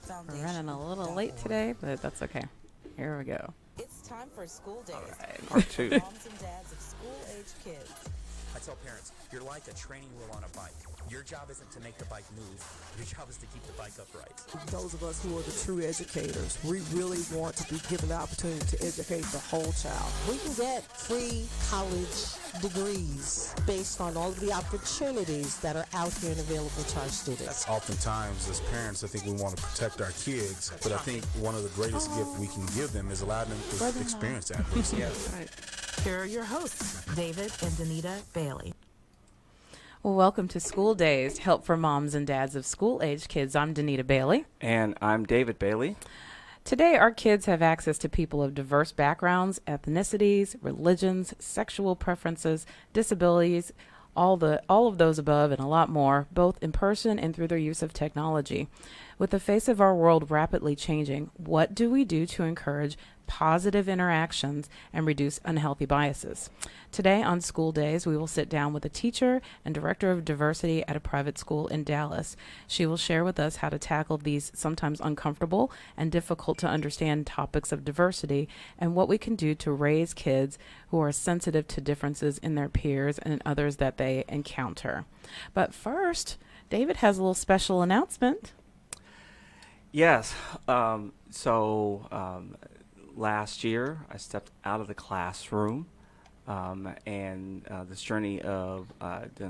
We're running a little late today, but that's okay. Here we go. It's time for School Days. All right. Part two. Moms and dads of school-age kids. I tell parents, you're like a training wheel on a bike. Your job isn't to make the bike move. Your job is to keep the bike upright. Those of us who are the true educators, we really want to be given the opportunity to educate the whole child. We can get free college degrees based on all of the opportunities that are out here and available to our students. Oftentimes, as parents, I think we want to protect our kids, but I think one of the greatest gifts we can give them is allow them to experience adversity. Right. Here are your hosts, David and Danita Bailey. Well, welcome to School Days, Help for Moms and Dads of School-Age Kids. I'm Danita Bailey. And I'm David Bailey. Today, our kids have access to people of diverse backgrounds, ethnicities, religions, sexual preferences, disabilities, all of those above and a lot more, both in person and through their use of technology. With the face of our world rapidly changing, what do we do to encourage positive interactions and reduce unhealthy biases? Today on School Days, we will sit down with a teacher and director of diversity at a private school in Dallas. She will share with us how to tackle these sometimes uncomfortable and difficult to understand topics of diversity and what we can do to raise kids who are sensitive to differences in their peers and others that they encounter. But first, David has a little special announcement. Yes. Last year, I stepped out of the classroom, and this journey of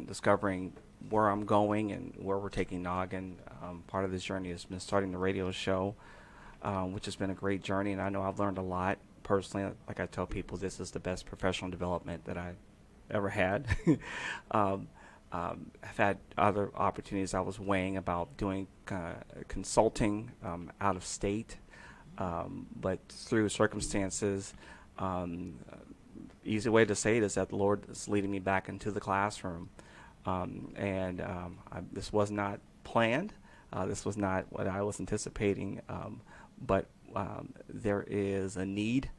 discovering where I'm going and where we're taking Noggin, part of this journey has been starting the radio show, which has been a great journey, and I know I've learned a lot. Personally, like I tell people, this is the best professional development that I've ever had. I've had other opportunities. I was weighing about doing consulting out of state. But through circumstances, easy way to say it is that the Lord is leading me back into the classroom. This was not planned. This was not what I was anticipating. But there is a need.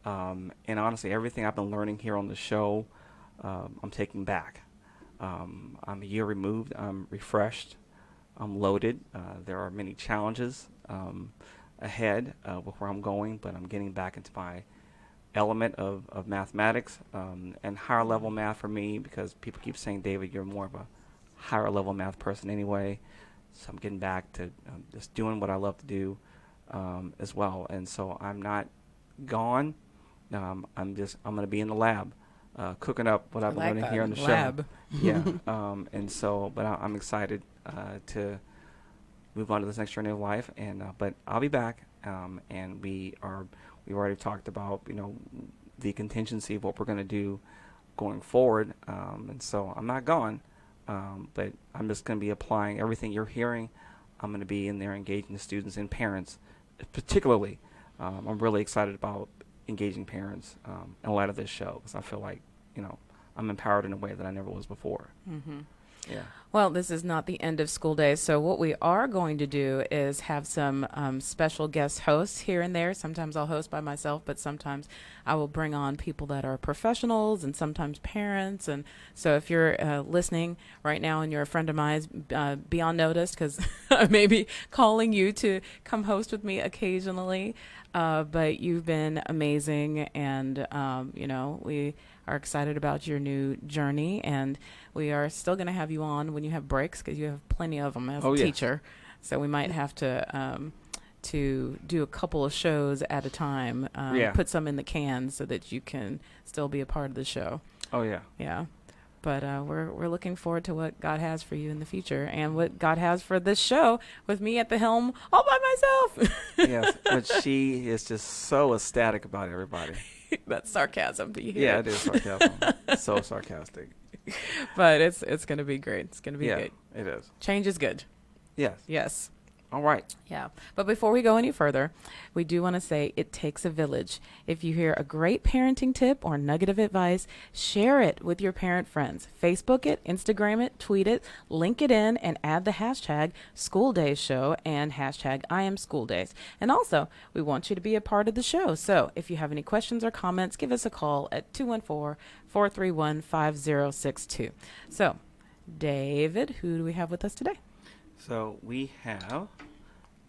And honestly, everything I've been learning here on the show, I'm taking back. I'm a year removed. I'm refreshed. I'm loaded. There are many challenges ahead with where I'm going, but I'm getting back into my element of mathematics and higher level math for me, because people keep saying, David, you're more of a higher level math person anyway. So I'm getting back to just doing what I love to do as well. And so I'm not gone. I'm going to be in the lab cooking up what I've been learning here on the lab. show. Yeah. But I'm excited to move on to this next journey of life, and but I'll be back, and we've already talked about the contingency of what we're going to do going forward, and so I'm not gone, but I'm just going to be applying everything you're hearing. I'm going to be in there engaging the students and parents, particularly. I'm really excited about engaging parents in light of this show, because I feel like I'm empowered in a way that I never was before. Mm-hmm. Yeah. Well, this is not the end of School Days, so what we are going to do is have some special guest hosts here and there. Sometimes I'll host by myself, but sometimes I will bring on people that are professionals and sometimes parents. And so if you're listening right now and you're a friend of mine, be on notice, because I may be calling you to come host with me occasionally. But you've been amazing, and we are excited about your new journey, and we are still going to have you on when you have breaks, because you have plenty of them as a teacher. So we might have to do a couple of shows at a time, put some in the can so that you can still be a part of the show. Oh, yeah. Yeah. But we're looking forward to what God has for you in the future, and what God has for this show with me at the helm all by myself. Yes, but she is just so ecstatic about everybody. That's sarcasm. Do you hear? Yeah, it is sarcasm. So sarcastic. But it's going to be great. It's going to be good. It is. Change is good. Yes. Yes. All right. Yeah. But before we go any further, we do want to say it takes a village. If you hear a great parenting tip or nugget of advice, share it with your parent friends. Facebook it, Instagram it, tweet it, link it in, and add the hashtag School Days Show and hashtag I am School Days. And also, we want you to be a part of the show. So if you have any questions or comments, give us a call at 214-431-5062. So, David, who do we have with us today? So we have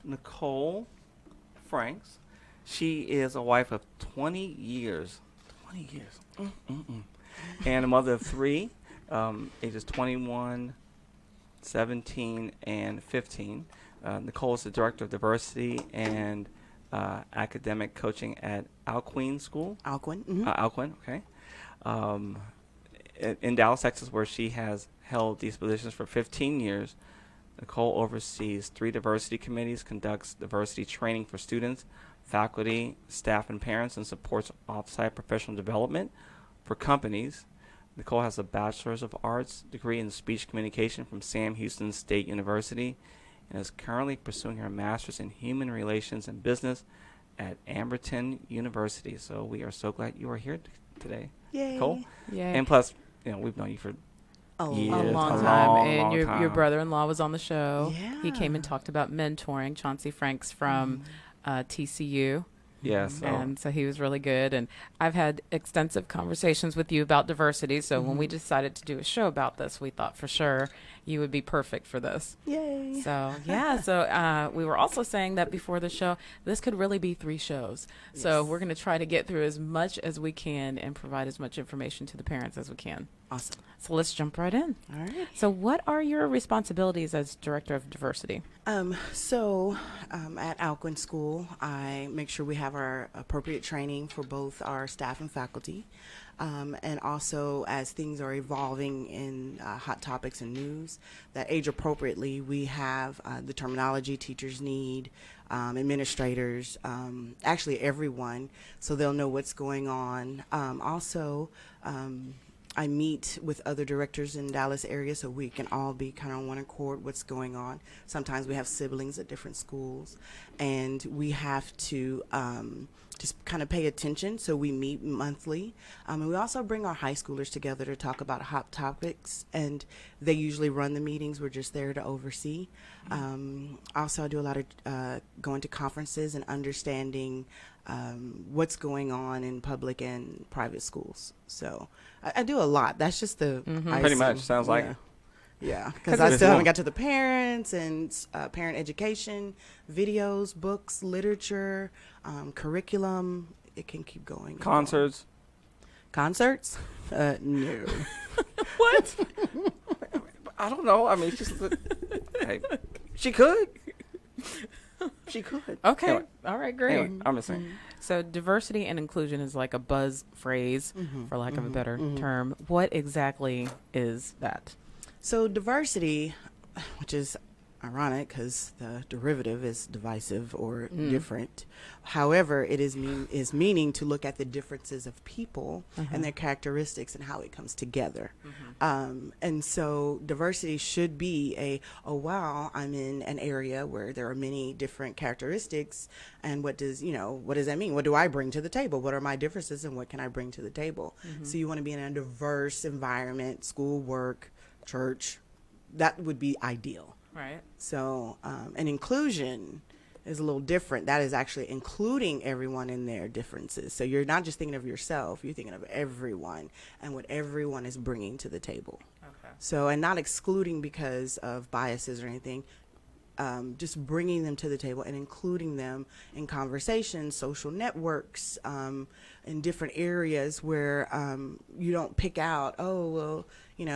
Nichole Franks. She is a wife of 20 years. 20 years. And a mother of three, ages 21, 17, and 15. Nicole is the director of diversity and academic coaching at Alcuin School. Alcuin. Alcuin, okay. In Dallas, Texas, where she has held these positions for 15 years. Nicole oversees 3 diversity committees, conducts diversity training for students, faculty, staff, and parents, and supports off-site professional development for companies. Nicole has a Bachelor's of Arts degree in speech communication from Sam Houston State University and is currently pursuing her Master's in Human Relations and Business at Amberton University. So we are so glad you are here today, Yay. Nicole. Yay. And plus, we've known you for Oh, years, A long a time. long, And long your time. brother-in-law was on the show. He came and Yeah. talked about mentoring. Chauncey Franks from TCU. Yes. And so he was really good. And I've had extensive conversations with you about diversity. So when we decided to do a show about this, we thought for sure you would be perfect for this. Yay. So, yeah. So we were also saying that before the show, this could really be 3 shows. So we're going to try to get through as much as we can and provide as much information to the parents as we can. Awesome. So let's jump right in. All right. So what are your responsibilities as Director of Diversity? At Alcuin School, I make sure we have our appropriate training for both our staff and faculty. And also, as things are evolving in hot topics and news, that age appropriately, we have the terminology teachers need, administrators, actually everyone, so they'll know what's going on. I meet with other directors in Dallas area so we can all be kind of on one accord what's going on. Sometimes we have siblings at different schools, and we have to just kind of pay attention. So we meet monthly, and we also bring our high schoolers together to talk about hot topics, and they usually run the meetings. We're just there to oversee. Also, I do a lot of going to conferences and understanding what's going on in public and private schools. So I do a lot. That's just the Pretty much, sounds like it. Yeah, because I still haven't got to the parents and parent education, videos, books, literature, curriculum. It can keep going. Concerts. Concerts? No. What? I don't know. I mean, she's hey, she could. She could. Okay. Anyway, All right, great. anyway, I'm just saying. So diversity and inclusion is like a buzz phrase, for lack of a better term. What exactly is that? So diversity, which is ironic because the derivative is divisive or different. However, it is meaning to look at the differences of people and their characteristics and how it comes together. And so diversity should be wow, I'm in an area where there are many different characteristics, and what does that mean? What do I bring to the table? What are my differences and what can I bring to the table? So you want to be in a diverse environment, school, work, church. That would be ideal. Right. So, and inclusion is a little different. That is actually including everyone in their differences. So you're not just thinking of yourself, you're thinking of everyone and what everyone is bringing to the table. Okay. So, and not excluding because of biases or anything, just bringing them to the table and including them in conversations, social networks, in different areas where you don't pick out,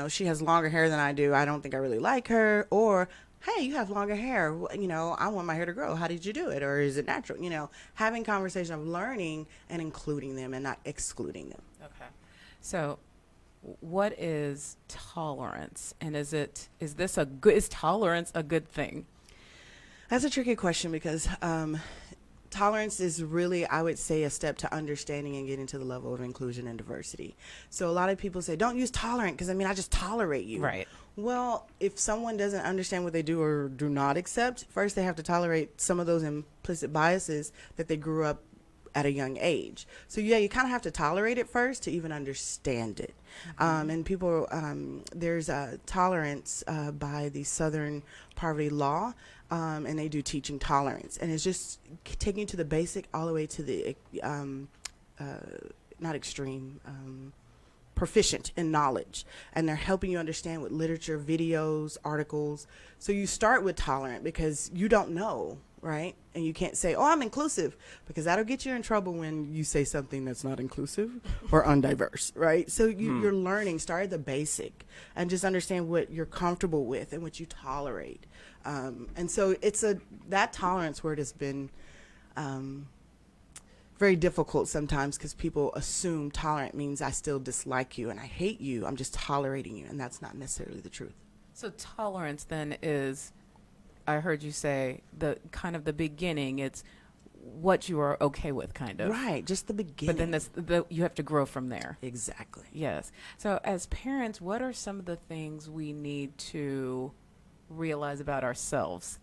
she has longer hair than I do. I don't think I really like her. Or, hey, you have longer hair. I want my hair to grow. How did you do it? Or is it natural? Having conversation of learning and including them and not excluding them. Okay. So what is tolerance? And is tolerance a good thing? That's a tricky question because tolerance is really, I would say, a step to understanding and getting to the level of inclusion and diversity. So a lot of people say, don't use tolerant because, I just tolerate you. Right. Well, if someone doesn't understand what they do or do not accept, first they have to tolerate some of those implicit biases that they grew up at a young age. So yeah, you kind of have to tolerate it first to even understand it. And people, there's a tolerance by the Southern Poverty Law, and they do teaching tolerance, and it's just taking you to the basic all the way to the not extreme, proficient in knowledge, and they're helping you understand with literature, videos, articles. So you start with tolerant because you don't know right? And you can't say, oh, I'm inclusive, because that'll get you in trouble when you say something that's not inclusive or undiverse, right? So you're learning, start at the basic and just understand what you're comfortable with and what you tolerate. And so it's that tolerance word has been very difficult sometimes, because people assume tolerant means I still dislike you and I hate you. I'm just tolerating you. And that's not necessarily the truth. So tolerance then is, I heard you say, the kind of the beginning. It's what you are okay with, kind of. Right, just the beginning. But then you have to grow from there. Exactly. Yes. So as parents, what are some of the things we need to realize about ourselves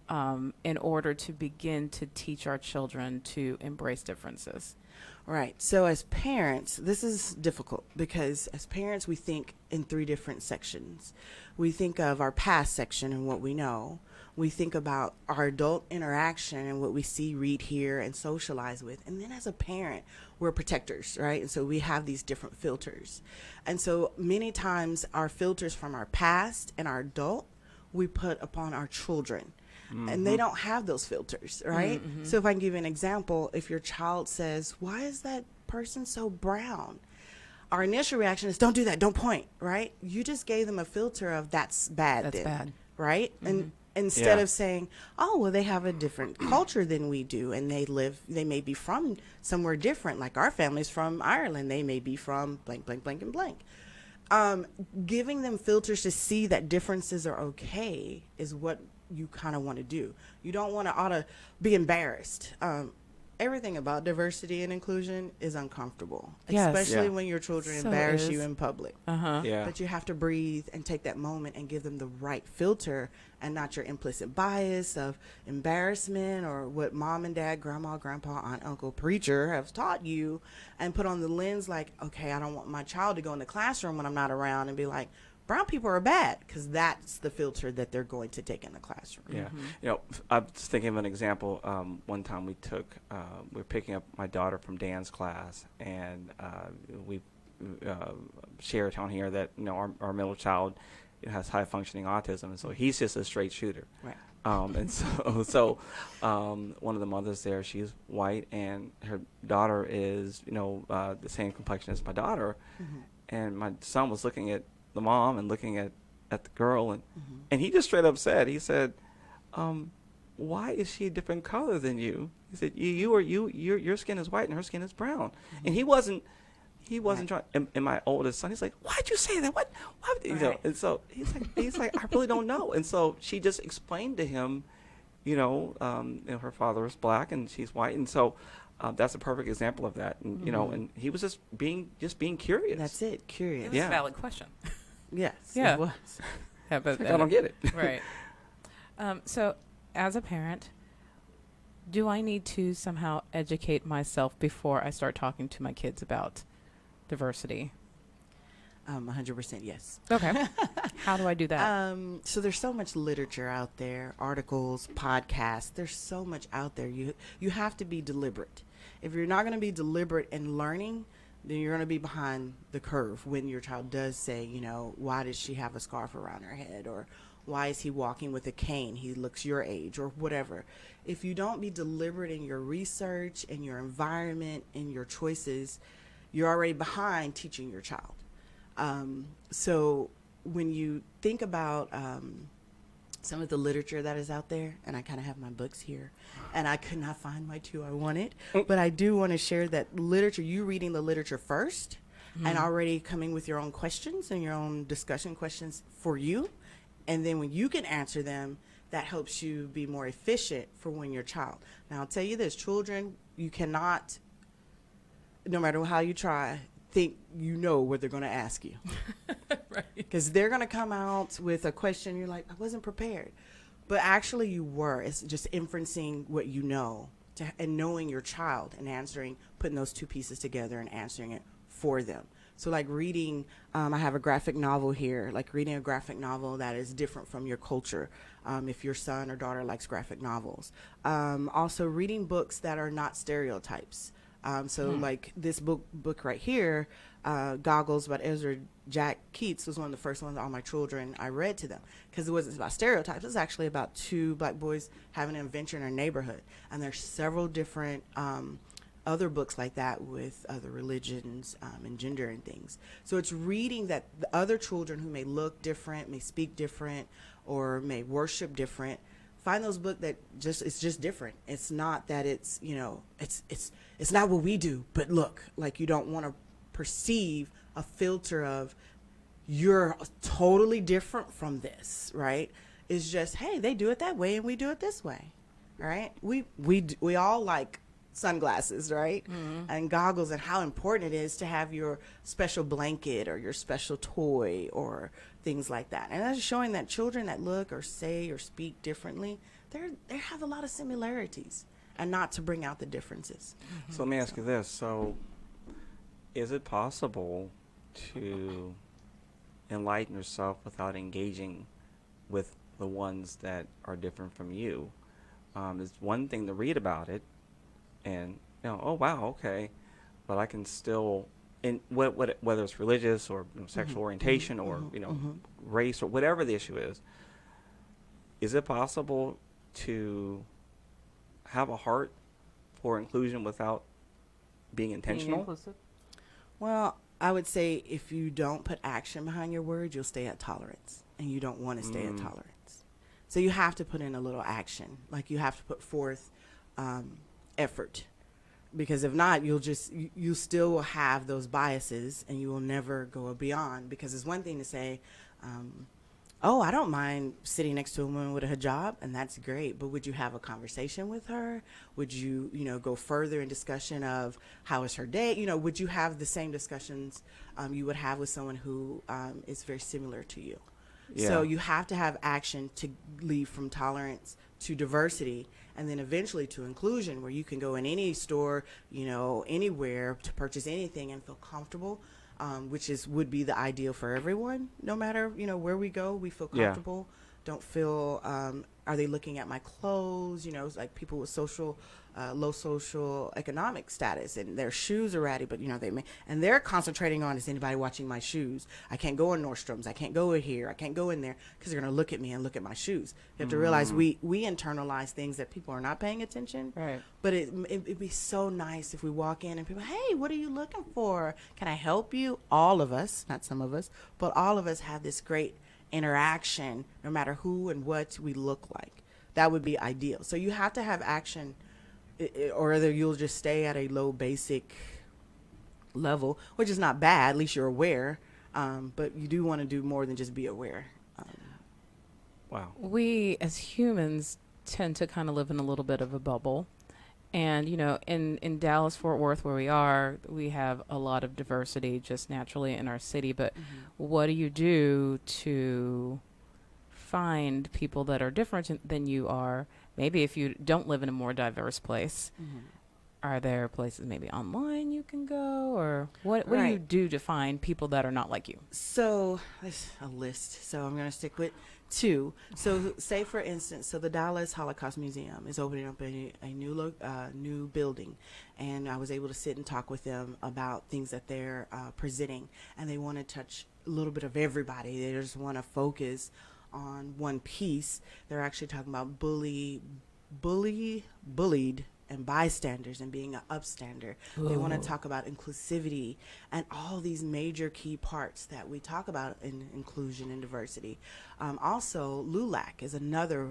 in order to begin to teach our children to embrace differences? Right. So as parents, this is difficult, because as parents, we think in 3 different sections. We think of our past section and what we know. We think about our adult interaction and what we see, read, hear, and socialize with. And then as a parent, we're protectors, right? And so we have these different filters. And so many times our filters from our past and our adult, we put upon our children. And they don't have those filters, right? So if I can give you an example, if your child says, why is that person so brown? Our initial reaction is, don't do that, don't point, right? You just gave them a filter of that's bad. That's then, bad. right? And instead of saying, oh, well, they have a different culture than we do, and they may be from somewhere different, like our family's from Ireland, they may be from blank, blank, blank, and blank. Giving them filters to see that differences are okay is what you kind of want to do. You don't want to be embarrassed. Everything about diversity and inclusion is uncomfortable, Yes. especially when your children So embarrass is. you in public. Yeah. But you have to breathe and take that moment and give them the right filter, and not your implicit bias of embarrassment or what mom and dad, grandma, grandpa, aunt, uncle, preacher have taught you, and put on the lens like, okay, I don't want my child to go in the classroom when I'm not around and be like, brown people are bad, because that's the filter that they're going to take in the classroom. Yeah. You know, I'm just thinking of an example. One time we were picking up my daughter from dance class, and we shared on here that, you know, our middle child has high functioning autism, and so he's just a straight shooter. Right. And so one of the mothers there, she's white, and her daughter is, you know, the same complexion as my daughter, and my son was looking at the mom and looking at the girl, and he just straight up said, he said, why is she a different color than you? He said, your skin is white and her skin is brown. And he wasn't trying. And my oldest son, he's like, why'd you say that? What? You know? And so he's like, I really don't know. And so she just explained to him, you know, her father is black and she's white, and so that's a perfect example of that. And you know, and he was just being curious. That's it, curious. It was a valid question. Yes, Yeah. it was. Yeah, but I don't get it. Right. So, as a parent, do I need to somehow educate myself before I start talking to my kids about diversity? 100% yes. Okay. How do I do that? So there's so much literature out there, articles, podcasts. There's so much out there. You have to be deliberate. If you're not going to be deliberate in learning, then you're going to be behind the curve when your child does say, you know, why does she have a scarf around her head? Or why is he walking with a cane? He looks your age, or whatever. If you don't be deliberate in your research and your environment and your choices, you're already behind teaching your child. So when you think about some of the literature that is out there, and I kind of have my books here, and I could not find my 2 I wanted, but I do want to share that literature, you reading the literature first and already coming with your own questions and your own discussion questions for you. And then when you can answer them, that helps you be more efficient for when your child. Now, I'll tell you this, children, you cannot, no matter how you try, think you know what they're going to ask you. Right. Because they're going to come out with a question, you're like, I wasn't prepared. But actually you were. It's just inferencing what you know and knowing your child and answering, putting those 2 pieces together and answering it for them. So like reading, I have a graphic novel here, like reading a graphic novel that is different from your culture, if your son or daughter likes graphic novels. Also reading books that are not stereotypes. So like this book right here, Goggles by Ezra Jack Keats was one of the first ones all my children I read to them, because it wasn't about stereotypes. It was actually about two black boys having an adventure in their neighborhood. And there's several different other books like that with other religions and gender and things. So it's reading that the other children who may look different, may speak different, or may worship different, find those books that it's just different. It's not that it's, you know, it's not what we do, but look, like, you don't want to perceive a filter of you're totally different from this, right? It's just, hey, they do it that way and we do it this way, right? We all like sunglasses, right? Mm-hmm. And goggles, and how important it is to have your special blanket or your special toy or things like that. And that's showing that children that look or say or speak differently, they have a lot of similarities, and not to bring out the differences. Mm-hmm. So let me ask you this. So is it possible to enlighten yourself without engaging with the ones that are different from you? It's one thing to read about it and, you know, oh wow, okay, but I can still, in whether it's religious or, you know, sexual orientation or, you know, race or whatever the issue is it possible to have a heart for inclusion without being intentional? Well, I would say if you don't put action behind your words, you'll stay at tolerance, and you don't want to stay at tolerance. So you have to put in a little action. Like, you have to put forth effort, because if not, you still will have those biases, and you will never go beyond. Because it's one thing to say, oh, I don't mind sitting next to a woman with a hijab, and that's great, but would you have a conversation with her? Would you, you know, go further in discussion of how is her day? You know, would you have the same discussions you would have with someone who is very similar to you? Yeah. So you have to have action to leave from tolerance to diversity, and then eventually to inclusion, where you can go in any store, you know, anywhere to purchase anything and feel comfortable. Which would be the ideal for everyone. No matter, you know, where we go, we feel comfortable. Don't feel, are they looking at my clothes? You know, it's like people with low social economic status, and their shoes are ratty, but, you know, and they're concentrating on, is anybody watching my shoes? I can't go in Nordstrom's. I can't go in here. I can't go in there, because they're going to look at me and look at my shoes. You have to realize we internalize things that people are not paying attention. Right. But it'd be so nice if we walk in and people, hey, what are you looking for? Can I help you? All of us, not some of us, but all of us have this great interaction, no matter who and what we look like. That would be ideal. So you have to have action, or either you'll just stay at a low basic level, which is not bad. At least you're aware, but you do want to do more than just be aware. Wow. We as humans tend to kind of live in a little bit of a bubble. And, you know, in Dallas, Fort Worth, where we are, we have a lot of diversity just naturally in our city. But what do you do to find people that are different than you are? Maybe if you don't live in a more diverse place, are there places maybe online you can go? Or what do you do to find people that are not like you? So there's a list. So I'm going to stick with two. So say, for instance, so the Dallas Holocaust Museum is opening up a new building, and I was able to sit and talk with them about things that they're presenting, and they want to touch a little bit of everybody. They just want to focus on one piece. They're actually talking about bullied and bystanders and being an upstander. Ooh. They want to talk about inclusivity and all these major key parts that we talk about in inclusion and diversity. Also, LULAC is another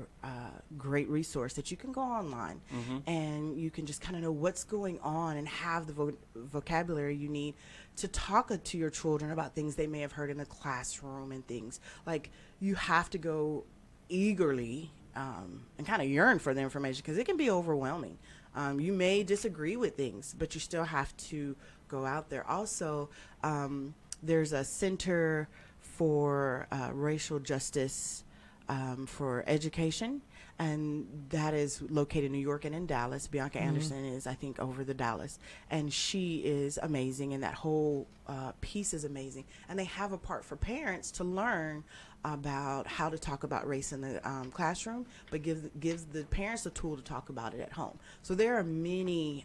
great resource that you can go online and you can just kind of know what's going on and have the vocabulary you need to talk to your children about things they may have heard in the classroom and things. Like, you have to go eagerly and kind of yearn for the information, because it can be overwhelming. You may disagree with things, but you still have to go out there. Also, there's a Center for Racial Justice for Education, and that is located in New York and in Dallas. Bianca Anderson is, I think, over the Dallas, and she is amazing, and that whole piece is amazing. And they have a part for parents to learn about how to talk about race in the classroom, but gives the parents a tool to talk about it at home. So there are many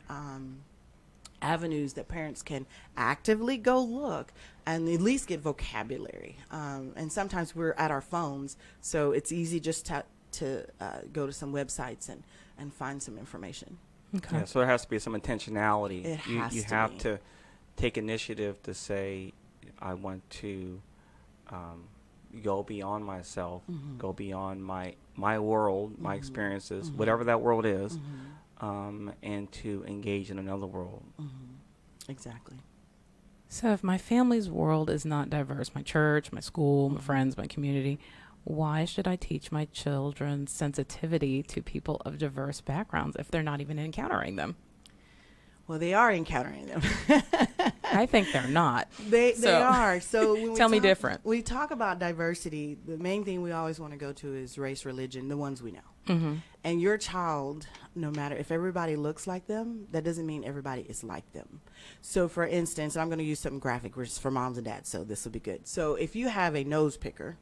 avenues that parents can actively go look and at least get vocabulary. And sometimes we're at our phones, so it's easy just to go to some websites and find some information. Okay. Yeah, so there has to be some intentionality. It has you to have be. to take initiative to say, I want to go beyond myself, go beyond my world, my experiences, whatever that world is, and to engage in another world. Exactly. So if my family's world is not diverse, my church, my school, my friends, my community, why should I teach my children sensitivity to people of diverse backgrounds if they're not even encountering them? Well, they are encountering them. I think they're not. They So, are. So when tell me different. We talk about diversity. The main thing we always want to go to is race, religion, the ones we know. And your child, no matter if everybody looks like them, that doesn't mean everybody is like them. So, for instance, I'm going to use something graphic, which is for moms and dads. So this will be good. So if you have a nose picker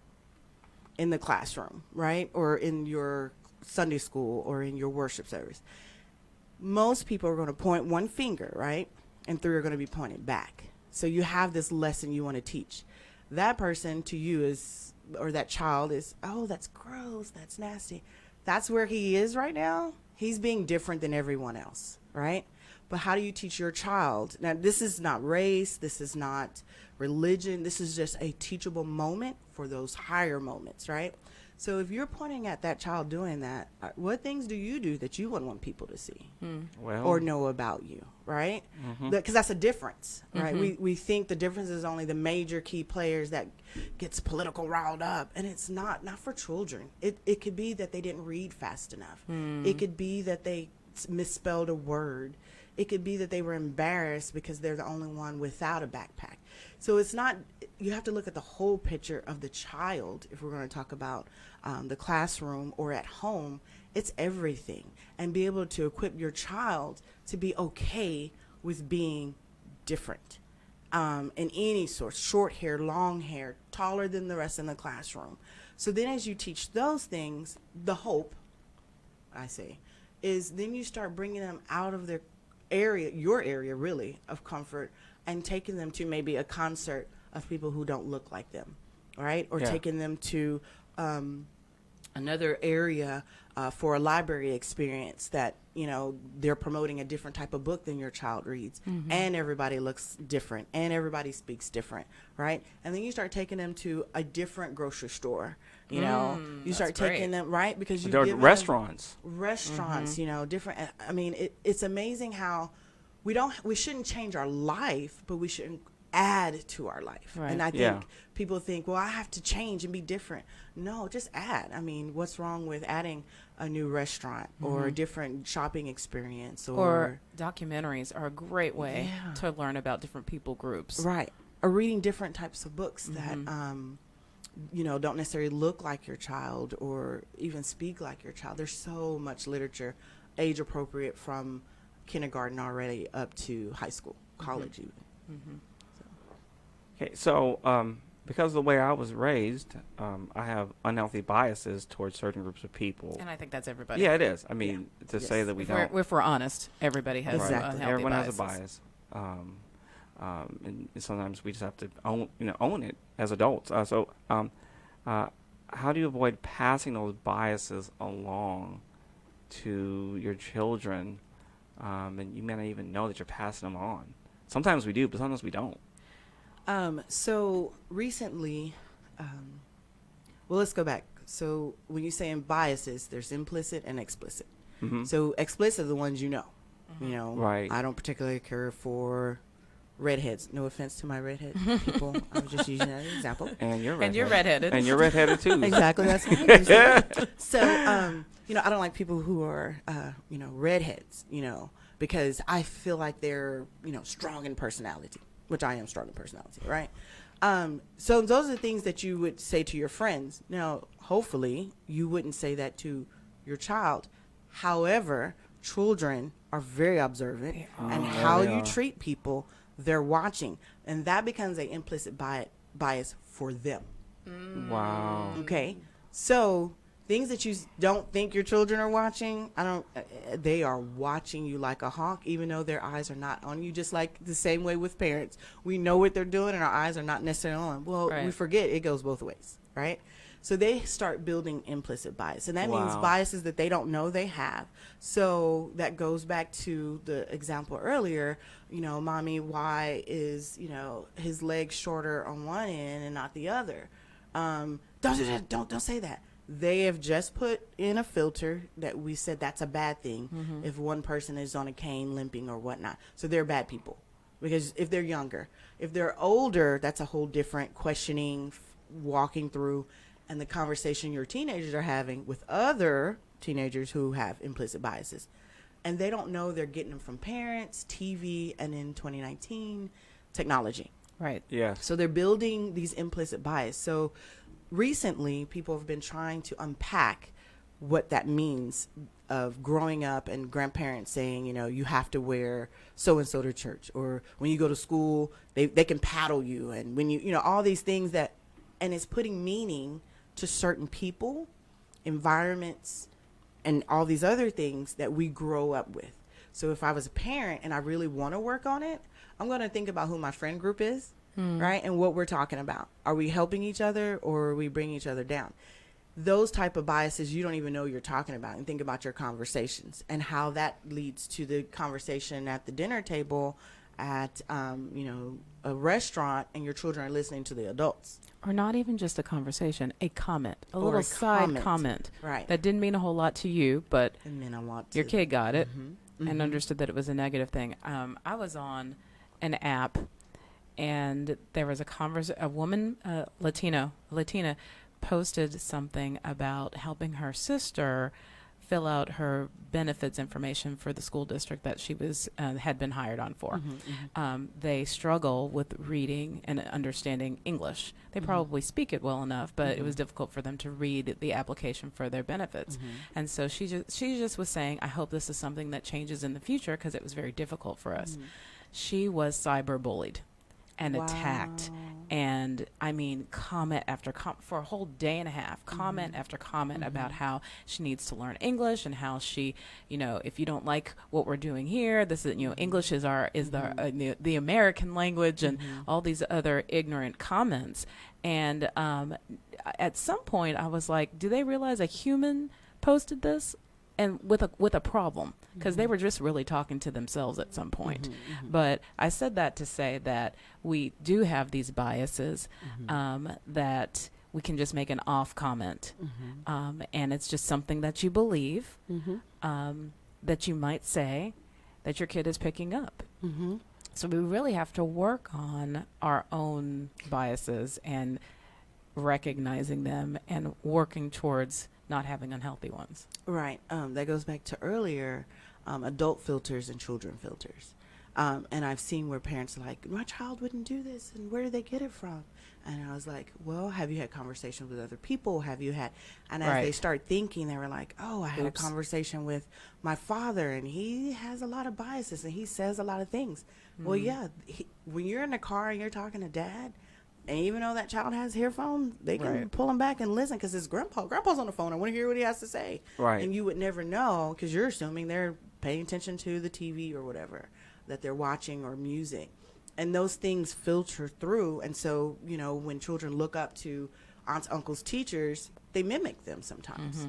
in the classroom, right, or in your Sunday school or in your worship service, most people are going to point one finger, right? And three are going to be pointed back. So you have this lesson you want to teach. That person to you is, or that child is, oh, that's gross, that's nasty. That's where he is right now. He's being different than everyone else, right? But how do you teach your child? Now, this is not race. This is not religion. This is just a teachable moment for those higher moments, right? So if you're pointing at that child doing that, what things do you do that you wouldn't want people to see Well, or know about you, right? Because that's a difference, right? We think the difference is only the major key players that gets political riled up, and it's not for children. It could be that they didn't read fast enough. It could be that they misspelled a word. It could be that they were embarrassed because they're the only one without a backpack. So it's not, you have to look at the whole picture of the child if we're going to talk about the classroom or at home. It's everything. And be able to equip your child to be okay with being different in any sort, short hair, long hair, taller than the rest in the classroom. So then as you teach those things, the hope, I say, is then you start bringing them out of their area, your area really, of comfort, and taking them to maybe a concert of people who don't look like them, right? Or taking them to another area for a library experience that, you know, they're promoting a different type of book than your child reads. And everybody looks different and everybody speaks different, right? And then you start taking them to a different grocery store, you know, you start taking them, right? Because you there are restaurants, you know, different. I mean, it's amazing how we shouldn't change our life, but we shouldn't add to our life. Right. And I think people think, well, I have to change and be different. No, just add. I mean, what's wrong with adding a new restaurant or a different shopping experience? Or documentaries are a great way to learn about different people groups. Right. Or reading different types of books that, you know, don't necessarily look like your child or even speak like your child. There's so much literature, age appropriate from kindergarten already up to high school, college even. Okay, so because of the way I was raised, I have unhealthy biases towards certain groups of people. And I think that's everybody. Yeah, it is. I mean, to say that we don't. If we're honest, everybody has Exactly. unhealthy Everyone biases. has a bias. And sometimes we just have to own it as adults. So how do you avoid passing those biases along to your children? And you may not even know that you're passing them on. Sometimes we do, but sometimes we don't. So recently, well, let's go back. So when you say in biases, there's implicit and explicit. So explicit are the ones you know. You know, Right. I don't particularly care for redheads. No offense to my redhead people. I was just using that as an example. And you're redheaded. And you're redheaded. And you're redheaded too. Exactly. That's what I'm using. So, you know, I don't like people who are, you know, redheads, you know, because I feel like they're, you know, strong in personality, which I am strong in personality, right? So those are the things that you would say to your friends. Now, hopefully you wouldn't say that to your child. However, children are very observant, and how you treat people, they're watching, and that becomes an implicit bias for them. Wow. Okay, so things that you don't think your children are watching. They are watching you like a hawk, even though their eyes are not on you. Just like the same way with parents, we know what they're doing, and our eyes are not necessarily on. Well, we forget it goes both ways, right? So they start building implicit bias, and that means biases that they don't know they have. So that goes back to the example earlier. Mommy, why is his leg shorter on one end and not the other? Don't do that. Don't say that. They have just put in a filter that we said that's a bad thing if one person is on a cane, limping, or whatnot. So they're bad people, because if they're younger, if they're older, that's a whole different questioning, walking through. And the conversation your teenagers are having with other teenagers who have implicit biases. And they don't know they're getting them from parents, TV, and in 2019, technology. Right. Yeah. So they're building these implicit bias. So recently, people have been trying to unpack what that means of growing up and grandparents saying, you have to wear so-and-so to church. Or when you go to school, they can paddle you. And when all these things and it's putting meaning to certain people, environments, and all these other things that we grow up with. So if I was a parent and I really want to work on it, I'm going to think about who my friend group is, right? And what we're talking about. Are we helping each other, or are we bringing each other down? Those type of biases you don't even know you're talking about, and think about your conversations and how that leads to the conversation at the dinner table, at a restaurant, and your children are listening to the adults. Or not even just a conversation, a comment, a Or little a side comment. Right. That didn't mean a whole lot to you, but And then I want your to. kid got it and understood that it was a negative thing. I was on an app, and there was a woman, Latina, posted something about helping her sister fill out her benefits information for the school district that she was had been hired on for. They struggle with reading and understanding English. They probably speak it well enough, but it was difficult for them to read the application for their benefits. And so she just was saying, I hope this is something that changes in the future, because it was very difficult for us. She was cyberbullied and attacked, and I mean, comment after comment for a whole day and a half, comment after comment about how she needs to learn English, and how she, if you don't like what we're doing here, this is, English is the American language, and all these other ignorant comments. And at some point, I was like, do they realize a human posted this? And with a problem, because they were just really talking to themselves at some point. But I said that to say that we do have these biases, that we can just make an off comment, and it's just something that you believe, that you might say, that your kid is picking up. So we really have to work on our own biases and recognizing them and working towards not having unhealthy ones. Right. That goes back to earlier, adult filters and children filters. And I've seen where parents are like, my child wouldn't do this, and where did they get it from? And I was like, well, have you had conversations with other people? Have you had, and as they start thinking, they were like, oh, I had a conversation with my father, and he has a lot of biases, and he says a lot of things. Well, yeah, when you're in the car and you're talking to dad, and even though that child has earphones, they can pull him back and listen, because it's grandpa. Grandpa's on the phone. I want to hear what he has to say. Right. And you would never know, because you're assuming they're paying attention to the TV or whatever that they're watching, or music. And those things filter through. And so, when children look up to aunts, uncles, teachers, they mimic them sometimes.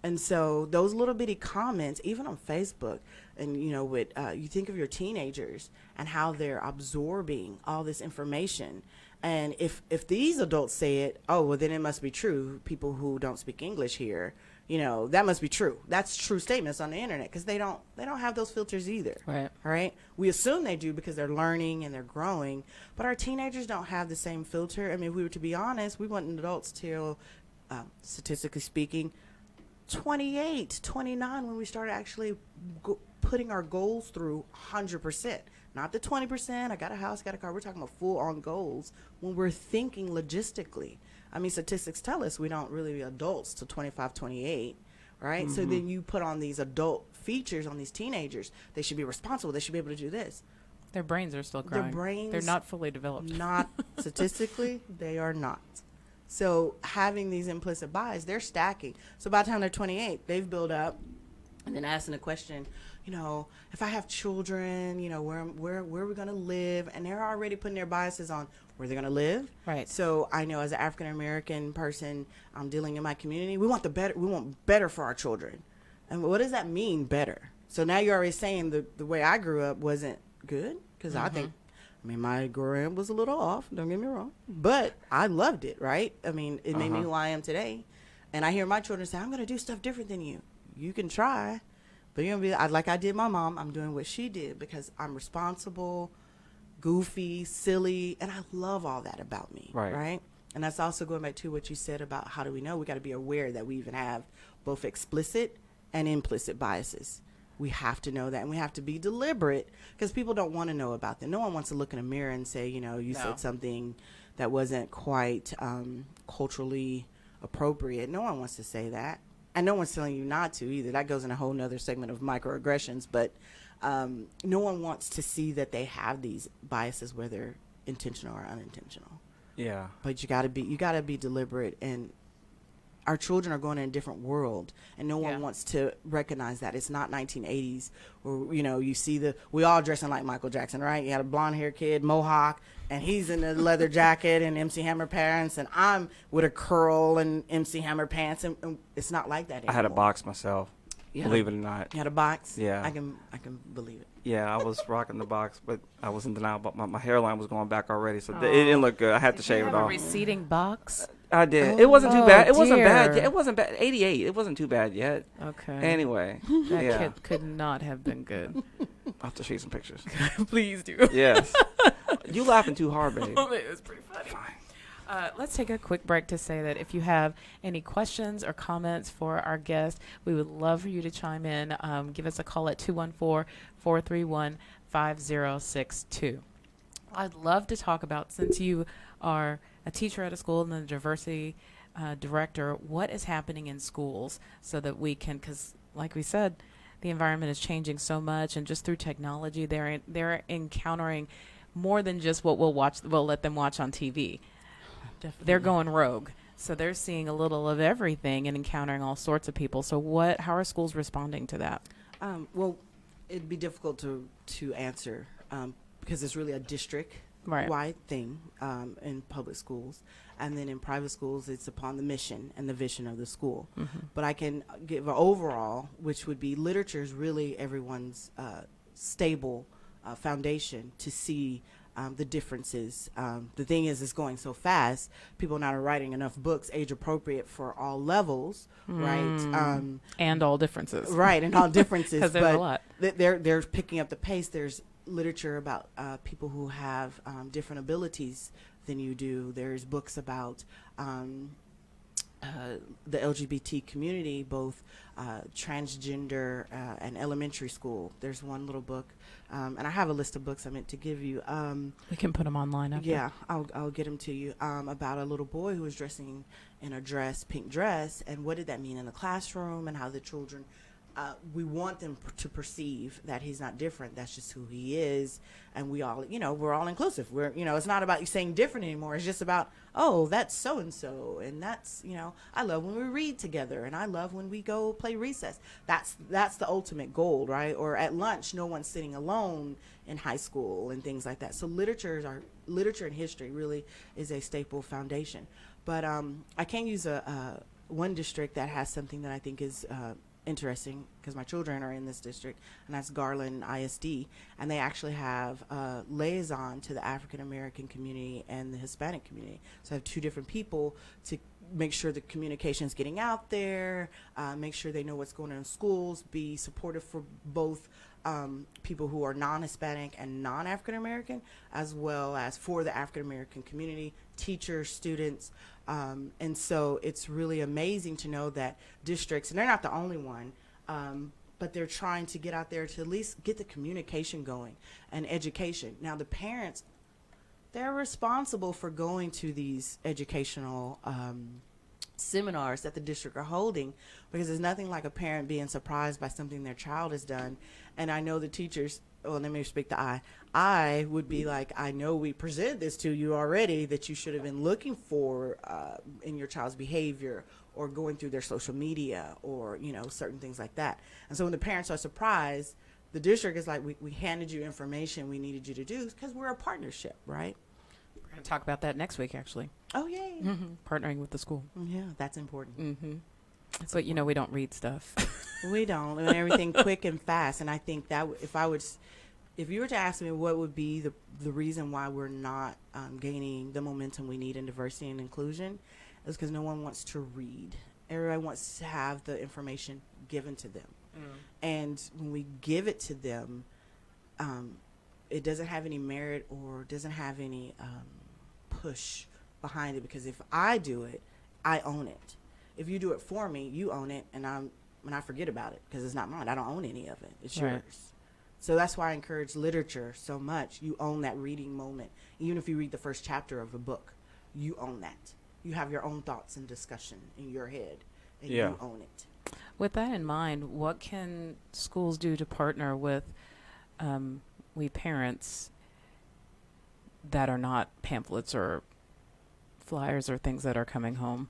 And so those little bitty comments, even on Facebook, and, with you think of your teenagers and how they're absorbing all this information. And if these adults say it, oh, well, then it must be true. People who don't speak English here, that must be true. That's true statements on the internet, because they don't have those filters either. Right. Right. We assume they do because they're learning and they're growing, but our teenagers don't have the same filter. I mean, if we were to be honest, we weren't adults till, statistically speaking, 28, 29, when we started actually putting our goals through 100%. Not the 20%, I got a house, got a car. We're talking about full-on goals when we're thinking logistically. I mean, statistics tell us we don't really be adults till 25, 28, right? So then you put on these adult features on these teenagers. They should be responsible. They should be able to do this. Their brains are still growing. Their brains... They're not fully developed. Not statistically, they are not. So having these implicit bias, they're stacking. So by the time they're 28, they've built up, and then asking the question, if I have children, where are we going to live? And they're already putting their biases on where they're going to live. Right. So I know as an African American person, I'm dealing in my community. We want better for our children. And what does that mean, better? So now you're already saying the way I grew up wasn't good, because my growing up was a little off, don't get me wrong, but I loved it, right? I mean, it made me who I am today. And I hear my children say, I'm going to do stuff different than you. You can try, but you're going to be like I did my mom. I'm doing what she did because I'm responsible, goofy, silly, and I love all that about me, right? And that's also going back to what you said about how do we know? We got to be aware that we even have both explicit and implicit biases. We have to know that, and we have to be deliberate, because people don't want to know about them. No one wants to look in a mirror and say, you said something that wasn't quite culturally appropriate. No one wants to say that, and no one's telling you not to either. That goes in a whole nother segment of microaggressions, but no one wants to see that they have these biases, whether intentional or unintentional. Yeah. But you gotta be deliberate, and our children are going in a different world, and no one wants to recognize that. It's not 1980s where, you see we all dressing like Michael Jackson, right? You had a blonde haired kid, mohawk, and he's in a leather jacket and MC Hammer pants, and I'm with a curl and MC Hammer pants, and it's not like that anymore. I had a box myself, believe it or not. You had a box? Yeah. I can believe it. Yeah, I was rocking the box, but I was in denial. But my hairline was going back already, so it didn't look good. I had to shave it off. A receding box? I did. It wasn't too bad. It wasn't bad. Dear. It wasn't bad. 88. It wasn't too bad yet. Okay. Anyway, That kid could not have been good. I'll have to show you some pictures. Please do. Yes. You laughing too hard, babe. It was pretty funny. Fine. Let's take a quick break to say that if you have any questions or comments for our guest, we would love for you to chime in. Give us a call at 214-431-5062. I'd love to talk about, since you are a teacher at a school and a diversity director, what is happening in schools so that we can, because like we said, the environment is changing so much, and just through technology, they're encountering more than just what we'll let them watch on TV. Definitely. They're going rogue. So they're seeing a little of everything and encountering all sorts of people. So how are schools responding to that? Well, it'd be difficult to answer because it's really a district-wide thing in public schools. And then in private schools, it's upon the mission and the vision of the school. Mm-hmm. But I can give an overall, which would be literature is really everyone's stable foundation to see the differences. The thing is, it's going so fast. People now are writing enough books age appropriate for all levels, right? And all differences. Right, and all differences. Because there's a lot. They're picking up the pace. There's literature about people who have different abilities than you do. There's books about the LGBT community, both transgender and elementary school. There's one little book, and I have a list of books I meant to give you. We can put them online after. Yeah, I'll get them to you. About a little boy who was dressing in a pink dress, and what did that mean in the classroom, and how the children, we want them to perceive that he's not different. That's just who he is, and we all, we're all inclusive. We're, it's not about you saying different anymore. It's just about, oh, that's so and so, and that's, I love when we read together, and I love when we go play recess. That's the ultimate goal, right? Or at lunch, no one's sitting alone in high school and things like that. So literature and history really is a staple foundation. But I can use one district that has something that I think is interesting, because my children are in this district, and that's Garland ISD, and they actually have a liaison to the African American community and the Hispanic community. So I have two different people to make sure the communication is getting out there, make sure they know what's going on in schools, be supportive for both people who are non-Hispanic and non-African American, as well as for the African American community, teachers, students. And so it's really amazing to know that districts, and they're not the only one, but they're trying to get out there to at least get the communication going and education. Now the parents, they're responsible for going to these educational seminars that the district are holding, because there's nothing like a parent being surprised by something their child has done. And I know the teachers, well, let me speak to I would be like, I know we presented this to you already that you should have been looking for in your child's behavior or going through their social media or, you know, certain things like that. And so when the parents are surprised, the district is like, we handed you information we needed you to do, because we're a partnership, right? We're going to talk about that next week, actually. Oh, yay. Partnering with the school. Yeah, that's important. But, you know, we don't read stuff. We don't. And everything quick and fast. And I think that if you were to ask me what would be the reason why we're not gaining the momentum we need in diversity and inclusion, is because no one wants to read. Everybody wants to have the information given to them. And when we give it to them, it doesn't have any merit or doesn't have any push behind it, because if I do it, I own it. If you do it for me, you own it, and I forget about it because it's not mine. I don't own any of it. It's Right. yours. So that's why I encourage literature so much. You own that reading moment. Even if you read the first chapter of a book, you own that. You have your own thoughts and discussion in your head, and Yeah. you own it. With that in mind, what can schools do to partner with we parents that are not pamphlets or flyers or things that are coming home?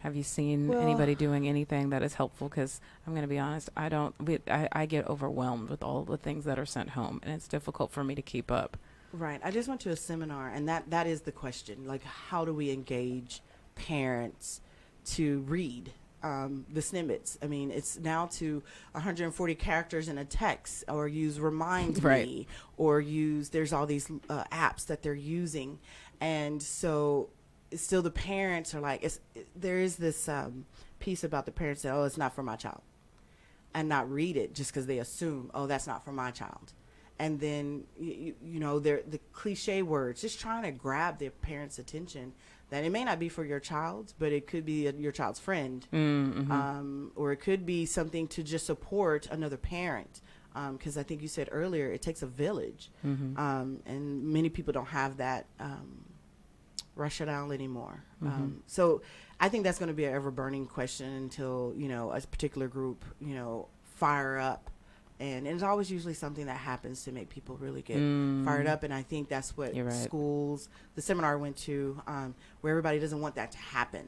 Have you seen anybody doing anything that is helpful? Because I'm going to be honest, I get overwhelmed with all the things that are sent home, and it's difficult for me to keep up. Right. I just went to a seminar, and that is the question. Like, how do we engage parents to read the snippets? I mean, it's now to 140 characters in a text, or use Remind Right. Me, or there's all these apps that they're using. And so still the parents are like, there is this piece about the parents that, it's not for my child, and not read it just because they assume, that's not for my child. And then, you know, the cliche words, just trying to grab the parents' attention, that it may not be for your child, but it could be your child's friend, or it could be something to just support another parent. Because I think you said earlier, it takes a village, and many people don't have that rationale anymore. So I think that's going to be an ever-burning question until, you know, a particular group, you know, fire up. And it's always usually something that happens to make people really get fired up. And I think that's what schools, the seminar I went to, where everybody doesn't want that to happen.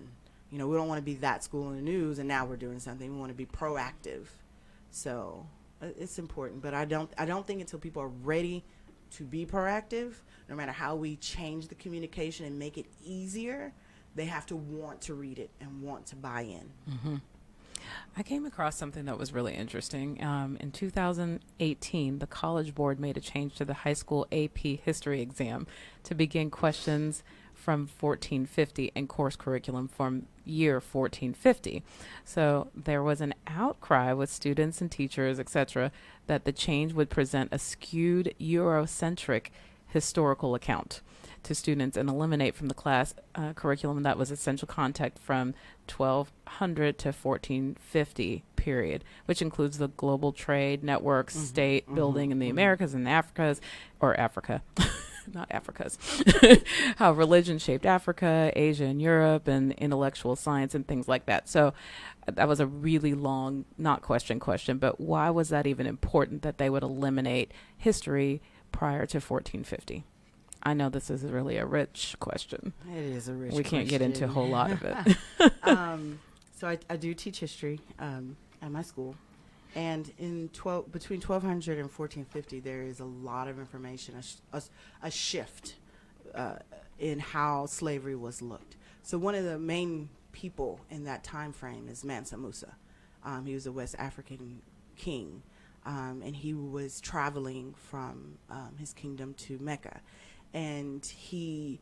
You know, we don't want to be that school in the news and now we're doing something. We want to be proactive. So it's important. But I don't think until people are ready to be proactive, no matter how we change the communication and make it easier, they have to want to read it and want to buy in. I came across something that was really interesting. In 2018, the College Board made a change to the high school AP history exam to begin questions from 1450 and course curriculum from year 1450. So there was an outcry with students and teachers, etc., that the change would present a skewed Eurocentric historical account to students and eliminate from the class curriculum that was essential contact from 1200 to 1450 period, which includes the global trade networks, state building in the Americas and Africas, or Africa, not Africas, how religion shaped Africa, Asia, and Europe, and intellectual science and things like that. So that was a really long, not question, but why was that even important that they would eliminate history prior to 1450? I know this is really a rich question. It is a rich We can't get into a whole lot of it. So I do teach history at my school. And between 1200 and 1450, there is a lot of information, a shift in how slavery was looked. So one of the main people in that time frame is Mansa Musa. He was a West African king, and he was traveling from his kingdom to Mecca. And he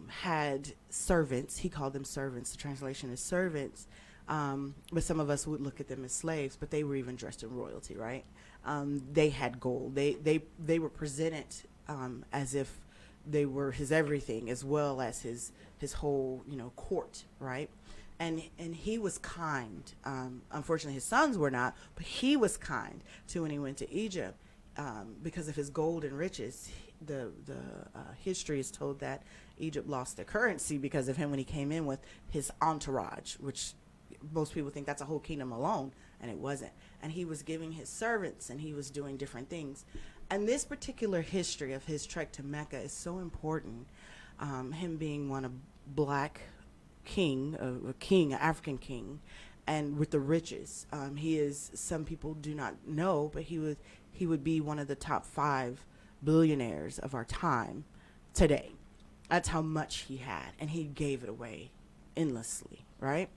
had servants. He called them servants. The translation is servants. But some of us would look at them as slaves, but they were even dressed in royalty, right? They had gold. They were presented as if they were his everything, as well as his whole, you know, court, right? And he was kind. Unfortunately, his sons were not, but he was kind to when he went to Egypt. because of his gold and riches. The history is told that Egypt lost their currency because of him when he came in with his entourage, which most people think that's a whole kingdom alone, and it wasn't. And he was giving his servants, and he was doing different things. And this particular history of his trek to Mecca is so important. Him being one of black king, an African king, and with the riches. He is, some people do not know, but he would be one of the top 5 billionaires of our time today. That's how much he had, and he gave it away endlessly, right?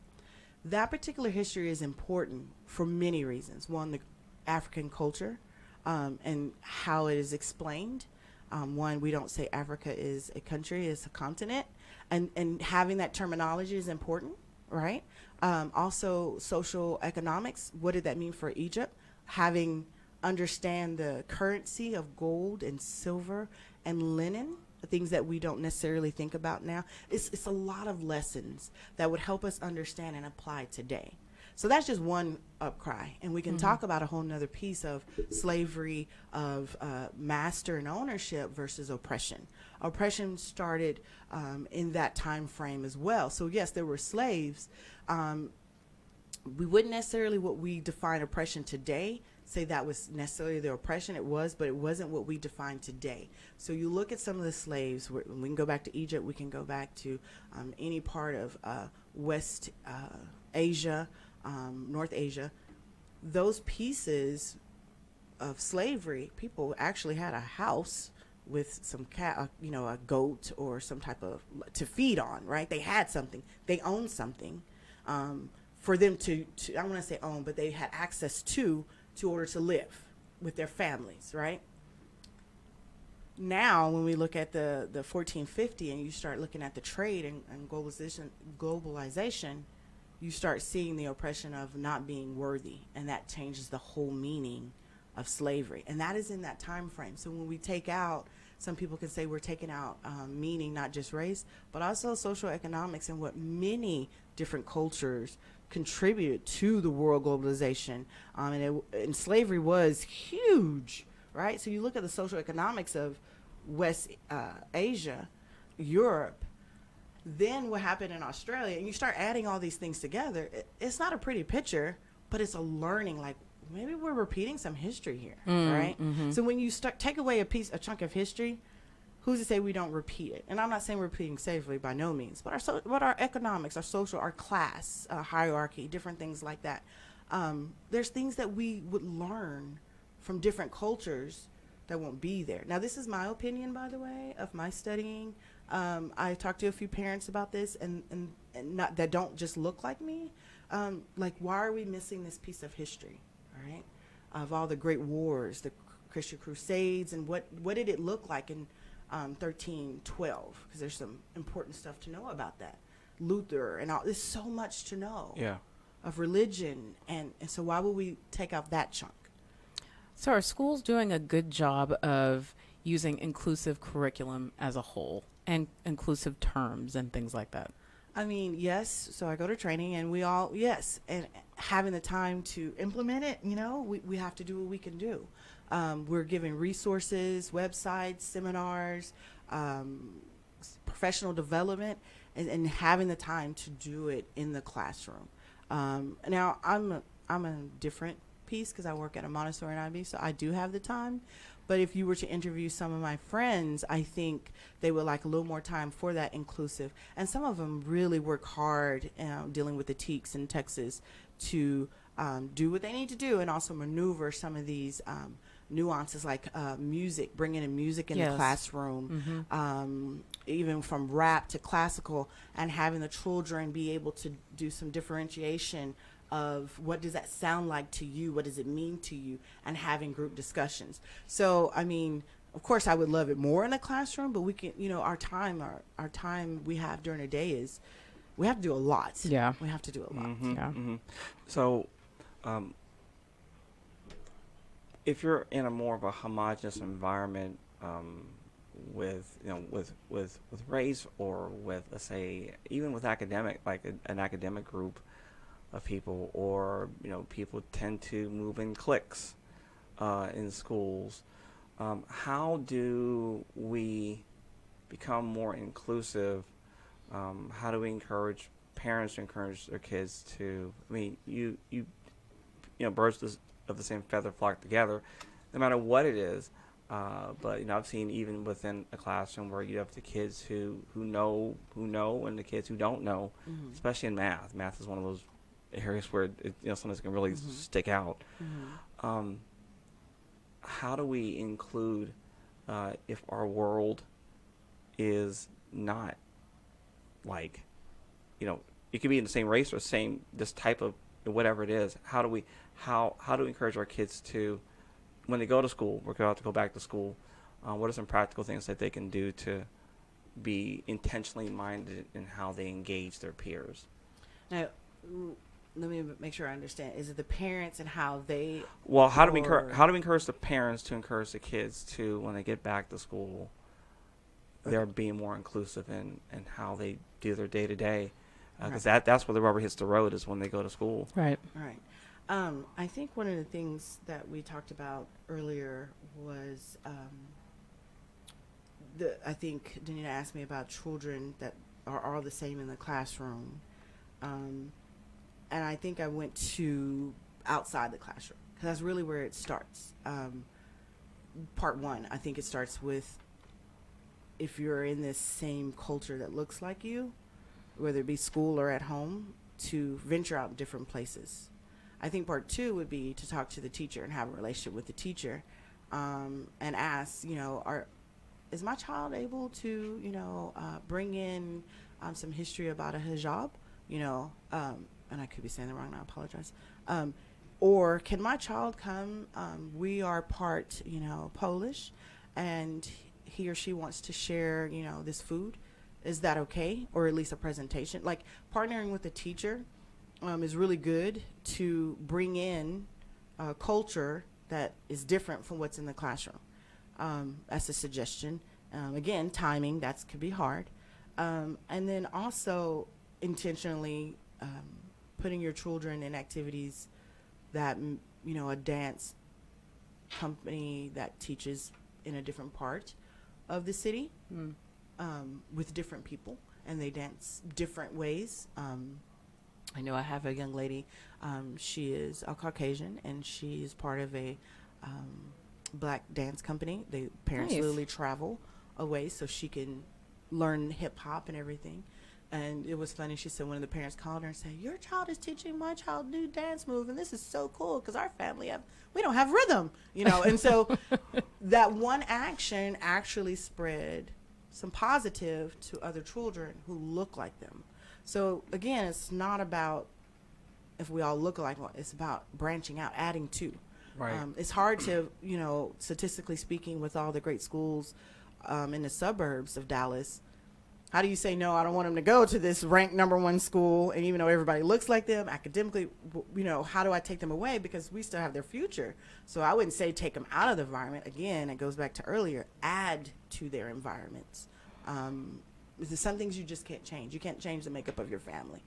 That particular history is important for many reasons. One, the African culture, and how it is explained. One, we don't say Africa is a country, it's a continent, and having that terminology is important, right? Also, social economics, what did that mean for Egypt? Understand the currency of gold and silver and linen, the things that we don't necessarily think about now. It's a lot of lessons that would help us understand and apply today. So that's just one upcry. And we can talk about a whole nother piece of slavery, of master and ownership versus oppression. Oppression started in that time frame as well. So yes, there were slaves. We wouldn't necessarily, what we define oppression today, say that was necessarily the oppression. It was, but it wasn't what we define today. So you look at some of the slaves, we can go back to Egypt, we can go back to any part of West Asia, North Asia. Those pieces of slavery, people actually had a house with some cat, a goat or some type of to feed on, right? They had something, they owned something for them to I don't want to say own, but they had access to order to live with their families, right? Now, when we look at the 1450 and you start looking at the trade and globalization, you start seeing the oppression of not being worthy, and that changes the whole meaning of slavery. And that is in that time frame. So when we take out, some people can say we're taking out meaning, not just race, but also social economics and what many different cultures contributed to the world globalization. And slavery was huge, right? So you look at the social economics of West Asia, Europe, then what happened in Australia, and you start adding all these things together, it's not a pretty picture, but it's a learning, like maybe we're repeating some history here, right? So when you take away a chunk of history, who's to say we don't repeat it? And I'm not saying we're repeating slavery by no means, but our economics, our social, our class, hierarchy, different things like that. There's things that we would learn from different cultures that won't be there. Now, this is my opinion, by the way, of my studying. I talked to a few parents about this, and not that don't just look like me. Like, why are we missing this piece of history, right? Of all the great wars, the Christian Crusades, and what did it look like in 1312? Because there's some important stuff to know about that. Luther and all. There's so much to know. Yeah. Of religion, and so why would we take out that chunk? So are schools doing a good job of using inclusive curriculum as a whole and inclusive terms and things like that? I mean, yes. So I go to training, and we all, yes, and having the time to implement it, we have to do what we can do. We're giving resources, websites, seminars, professional development, and having the time to do it in the classroom. Now, I'm a different piece because I work at a Montessori and IB, so I do have the time. But if you were to interview some of my friends, I think they would like a little more time for that inclusive. And some of them really work hard dealing with the TEKs in Texas to do what they need to do and also maneuver some of these nuances like music, bringing in music in the classroom, even from rap to classical, and having the children be able to do some differentiation of what does that sound like to you, what does it mean to you, and having group discussions. So, I mean, of course, I would love it more in the classroom, but we can, our time we have during the day is, we have to do a lot. Yeah. We have to do a lot. So, if you're in a more of a homogenous environment, with race, or with, let's say, even with academic, like an academic group of people, or people tend to move in cliques, in schools, how do we become more inclusive? How do we encourage parents to encourage their kids to? I mean, you know, birds of the same feather flock together, no matter what it is. But you know, I've seen even within a classroom where you have the kids who know, and the kids who don't know, especially in math. Math is one of those areas where it, you know, sometimes can really stick out. How do we include if our world is not like, you know, it could be in the same race or same this type of whatever it is. How do we encourage our kids to, when they go to school, we're about to go back to school, what are some practical things that they can do to be intentionally minded in how they engage their peers? Now, let me make sure I understand. Is it the parents and how they? Well, how do we encourage the parents to encourage the kids to, when they get back to school, they're being more inclusive in how they do their day to day, because that's where the rubber hits the road, is when they go to school. Right. Right. I think one of the things that we talked about earlier was I think Danita asked me about children that are all the same in the classroom, and I think I went to outside the classroom, because that's really where it starts. Part one, I think it starts with, if you're in this same culture that looks like you, whether it be school or at home, to venture out in different places. I think part two would be to talk to the teacher and have a relationship with the teacher, and ask, you know, is my child able to, you know, bring in some history about a hijab, you know, and I could be saying it wrong, and I apologize. Or can my child come, we are part, you know, Polish, and he or she wants to share, you know, this food. Is that okay? Or at least a presentation. Like, partnering with the teacher is really good to bring in culture that is different from what's in the classroom. That's a suggestion. Again, timing, that could be hard. And then also intentionally putting your children in activities that, you know, a dance company that teaches in a different part of the city, with different people, and they dance different ways. I know I have a young lady, she is a Caucasian, and she is part of a black dance company. The parents literally travel away so she can learn hip hop and everything. And it was funny, she said one of the parents called her and said, your child is teaching my child new dance move, and this is so cool, because our family we don't have rhythm, you know. And so that one action actually spread some positive to other children who look like them. So again, it's not about if we all look alike, it's about branching out, adding to. Right. It's hard to, you know, statistically speaking, with all the great schools in the suburbs of Dallas, how do you say, no, I don't want them to go to this ranked #1 school, and even though everybody looks like them academically, you know, how do I take them away? Because we still have their future. So I wouldn't say take them out of the environment. Again, it goes back to earlier, add to their environments. There's some things you just can't change. You can't change the makeup of your family.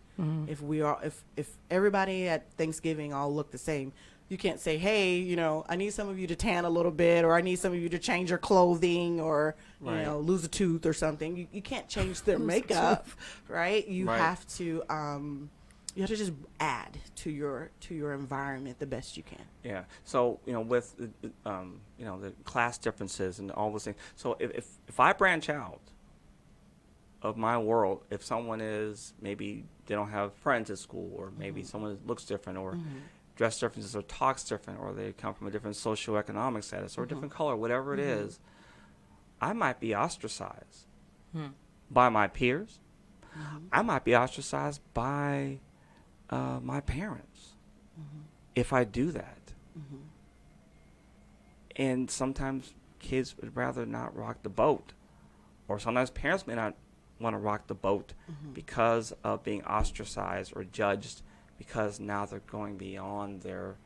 If everybody at Thanksgiving all look the same, you can't say, hey, you know, I need some of you to tan a little bit, or I need some of you to change your clothing, or, you know, lose a tooth or something. You can't change their makeup, right? You have to just add to your environment the best you can. Yeah. So, you know, with you know, the class differences and all those things. So if I branch out of my world, if someone is, maybe they don't have friends at school, or maybe someone looks different, or dress differences, or talks different, or they come from a different socioeconomic status, or a different color, whatever it is, I might be ostracized by my peers. I might be ostracized by my parents if I do that. And sometimes kids would rather not rock the boat, or sometimes parents may not want to rock the boat because of being ostracized or judged, because now they're going beyond their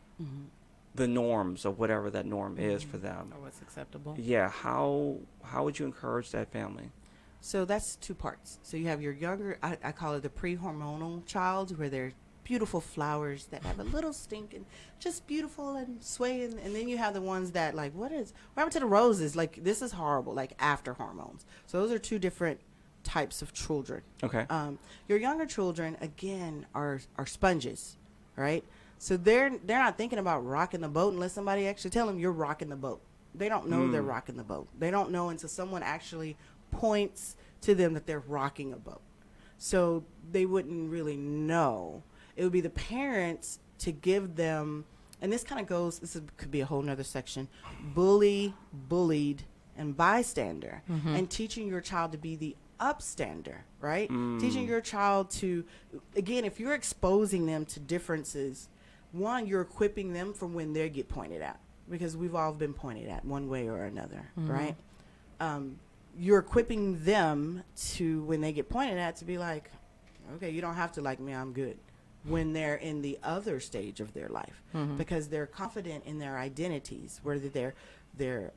the norms of whatever that norm is for them, Or what's acceptable. Yeah. How would you encourage that family? So that's two parts. So you have your younger, I call it the pre-hormonal child, where they're beautiful flowers that have a little stink and just beautiful and swaying. And then you have the ones that like, what happened to the roses? Like, this is horrible, like after hormones. So those are two different types of children. Okay. Your younger children, again, are sponges, right? So they're not thinking about rocking the boat unless somebody actually tell them you're rocking the boat. They don't know they're rocking the boat. They don't know until someone actually points to them that they're rocking a boat. So they wouldn't really know. It would be the parents to give them, and this kind of goes, could be a whole nother section, bully, bullied, and bystander, and teaching your child to be the upstander, right? Teaching your child to, again, if you're exposing them to differences, one, you're equipping them for when they get pointed at, because we've all been pointed at one way or another, right? You're equipping them to, when they get pointed at, to be like, okay, you don't have to like me, I'm good, when they're in the other stage of their life, because they're confident in their identities, whether their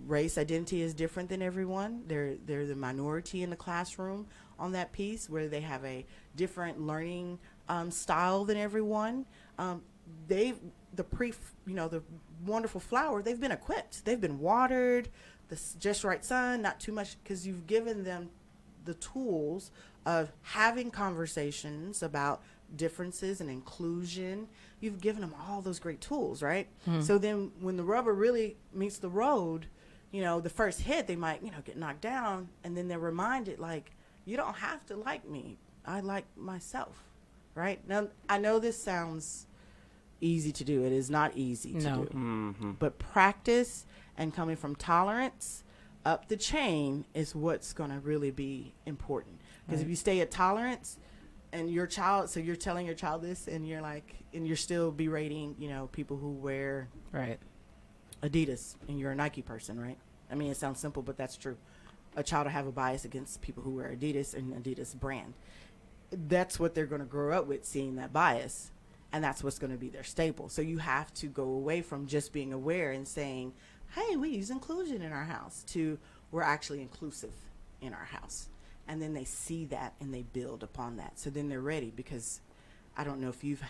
race identity is different than everyone. They're the minority in the classroom on that piece, where they have a different learning style than everyone. The wonderful flower, they've been equipped. They've been watered, the just right sun, not too much, because you've given them the tools of having conversations about differences and inclusion. You've given them all those great tools, right? So then when the rubber really meets the road, the first hit, they might, get knocked down, and then they're reminded, like, you don't have to like me. I like myself, right? Now, I know this sounds easy to do. It is not easy to do. But practice and coming from tolerance up the chain is what's going to really be important. Because if you stay at tolerance, and your child, so you're telling your child this, and you're like, and you're still berating, people who wear Adidas, and you're a Nike person, right? I mean, it sounds simple, but that's true. A child will have a bias against people who wear Adidas and Adidas brand. That's what they're going to grow up with, seeing that bias, and that's what's going to be their staple. So you have to go away from just being aware and saying, hey, we use inclusion in our house, to we're actually inclusive in our house. And then they see that and they build upon that. So then they're ready, because I don't know if you've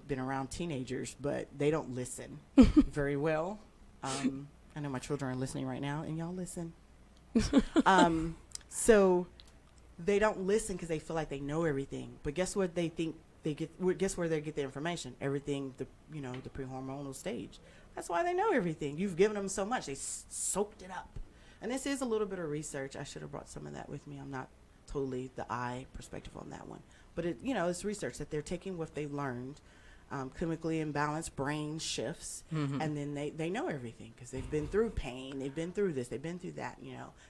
been around teenagers, but they don't listen very well. I know my children are listening right now, and y'all listen. So they don't listen because they feel like they know everything. But guess what they think they get? Guess where they get the information? Everything, the pre-hormonal stage. That's why they know everything. You've given them so much. They soaked it up. And this is a little bit of research. I should have brought some of that with me. I'm not totally the eye perspective on that one. But it's research that they're taking what they've learned, chemically imbalanced brain shifts, and then they know everything because they've been through pain, they've been through this, they've been through that.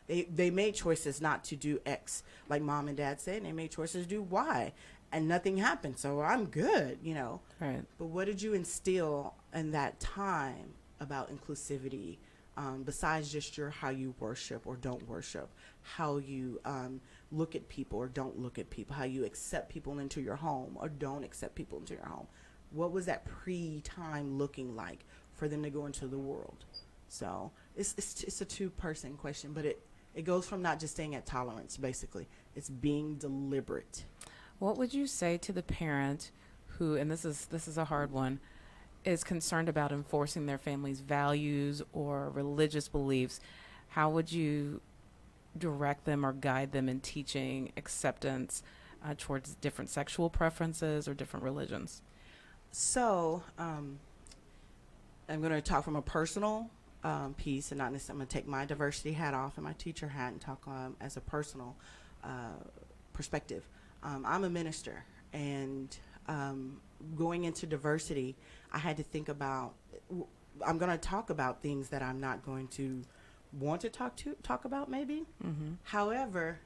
They made choices not to do X, like mom and dad said, and they made choices to do Y, and nothing happened. So I'm good, Right. But what did you instill in that time about inclusivity? Besides just how you worship or don't worship, how you look at people or don't look at people, how you accept people into your home or don't accept people into your home. What was that pre-time looking like for them to go into the world? So it's a two-person question, but it goes from not just staying at tolerance, basically. It's being deliberate. What would you say to the parent who, and this is a hard one, is concerned about enforcing their family's values or religious beliefs? How would you direct them or guide them in teaching acceptance towards different sexual preferences or different religions? So I'm going to talk from a personal piece, and not necessarily I'm going to take my diversity hat off and my teacher hat and talk as a personal perspective. I'm a minister, and going into diversity, I had to think about, I'm going to talk about things that I'm not going to want to talk about maybe. However,